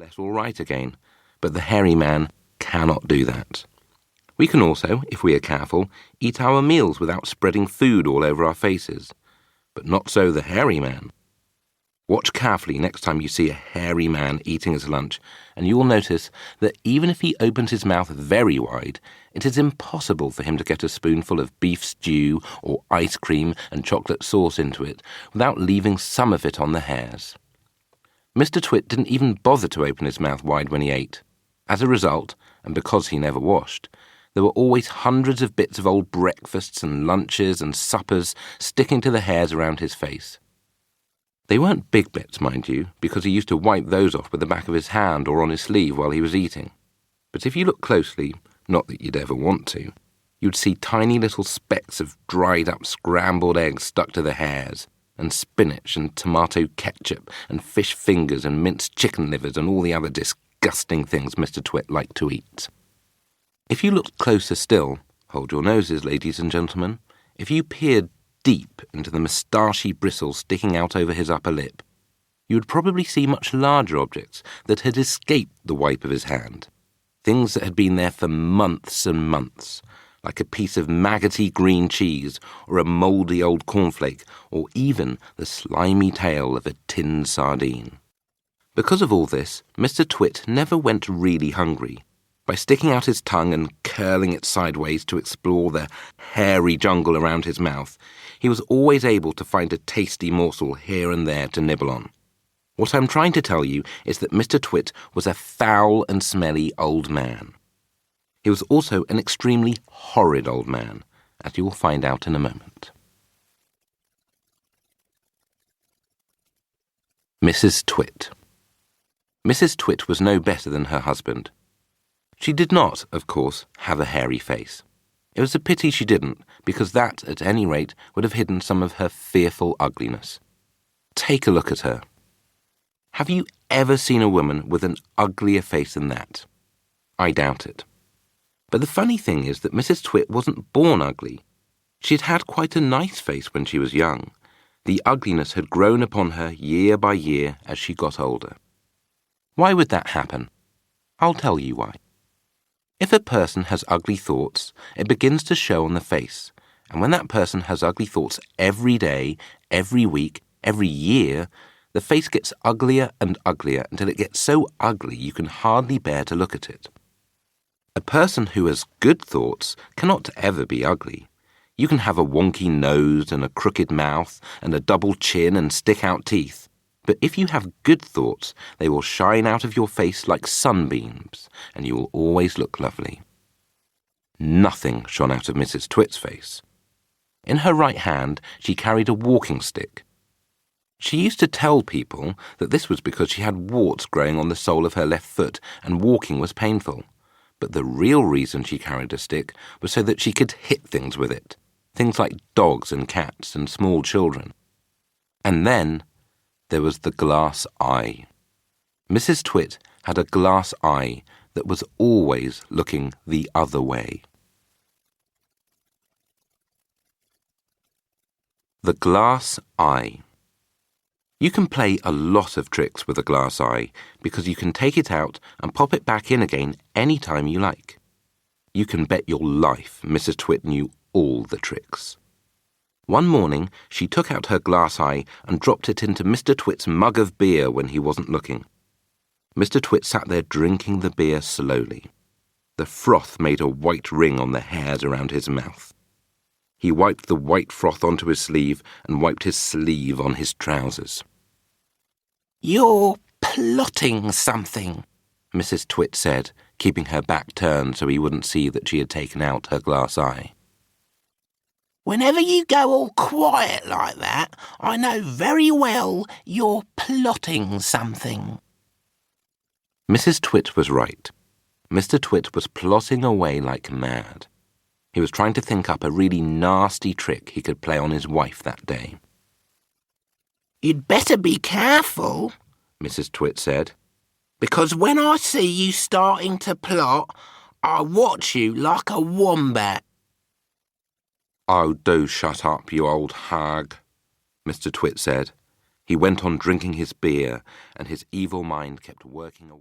less all right again, but the hairy man cannot do that. We can also, if we are careful, eat our meals without spreading food all over our faces, but not so the hairy man. Watch carefully next time you see a hairy man eating his lunch, and you will notice that even if he opens his mouth very wide, it is impossible for him to get a spoonful of beef stew or ice cream and chocolate sauce into it without leaving some of it on the hairs. Mr. Twit didn't even bother to open his mouth wide when he ate. As a result, and because he never washed, there were always hundreds of bits of old breakfasts and lunches and suppers sticking to the hairs around his face. They weren't big bits, mind you, because he used to wipe those off with the back of his hand or on his sleeve while he was eating. But if you look closely, not that you'd ever want to, you'd see tiny little specks of dried-up scrambled eggs stuck to the hairs, and spinach and tomato ketchup and fish fingers and minced chicken livers and all the other disgusting things Mr. Twit liked to eat. If you looked closer still, hold your noses, ladies and gentlemen, if you peered deep into the moustachy bristles sticking out over his upper lip, you would probably see much larger objects that had escaped the wipe of his hand, things that had been there for months and months, like a piece of maggoty green cheese or a mouldy old cornflake or even the slimy tail of a tinned sardine. Because of all this, Mr. Twit never went really hungry. By sticking out his tongue and curling it sideways to explore the hairy jungle around his mouth, he was always able to find a tasty morsel here and there to nibble on. What I'm trying to tell you is that Mr. Twit was a foul and smelly old man. He was also an extremely horrid old man, as you will find out in a moment. Mrs. Twit. Mrs. Twit was no better than her husband. She did not, of course, have a hairy face. It was a pity she didn't, because that, at any rate, would have hidden some of her fearful ugliness. Take a look at her. Have you ever seen a woman with an uglier face than that? I doubt it. But the funny thing is that Mrs. Twit wasn't born ugly. She'd had quite a nice face when she was young. The ugliness had grown upon her year by year as she got older. Why would that happen? I'll tell you why. If a person has ugly thoughts, it begins to show on the face, and when that person has ugly thoughts every day, every week, every year, the face gets uglier and uglier until it gets so ugly you can hardly bear to look at it. A person who has good thoughts cannot ever be ugly. You can have a wonky nose and a crooked mouth and a double chin and stick-out teeth. But if you have good thoughts, they will shine out of your face like sunbeams, and you will always look lovely. Nothing shone out of Mrs. Twit's face. In her right hand, she carried a walking stick. She used to tell people that this was because she had warts growing on the sole of her left foot and walking was painful. But the real reason she carried a stick was so that she could hit things with it, things like dogs and cats and small children. And then there was the glass eye. Mrs. Twit had a glass eye that was always looking the other way. The glass eye. You can play a lot of tricks with a glass eye because you can take it out and pop it back in again any time you like. You can bet your life Mrs. Twit knew all the tricks. One morning, she took out her glass eye and dropped it into Mr. Twit's mug of beer when he wasn't looking. Mr. Twit sat there drinking the beer slowly. The froth made a white ring on the hairs around his mouth. He wiped the white froth onto his sleeve and wiped his sleeve on his trousers. "You're plotting something," Mrs. Twit said, keeping her back turned so he wouldn't see that she had taken out her glass eye. "Whenever you go all quiet like that, I know very well you're plotting something." Mrs. Twit was right. Mr. Twit was plotting away like mad. He was trying to think up a really nasty trick he could play on his wife that day. "You'd better be careful," Mrs. Twit said, "because when I see you starting to plot, I watch you like a wombat." "Oh, do shut up, you old hag," Mr. Twit said. He went on drinking his beer, and his evil mind kept working away.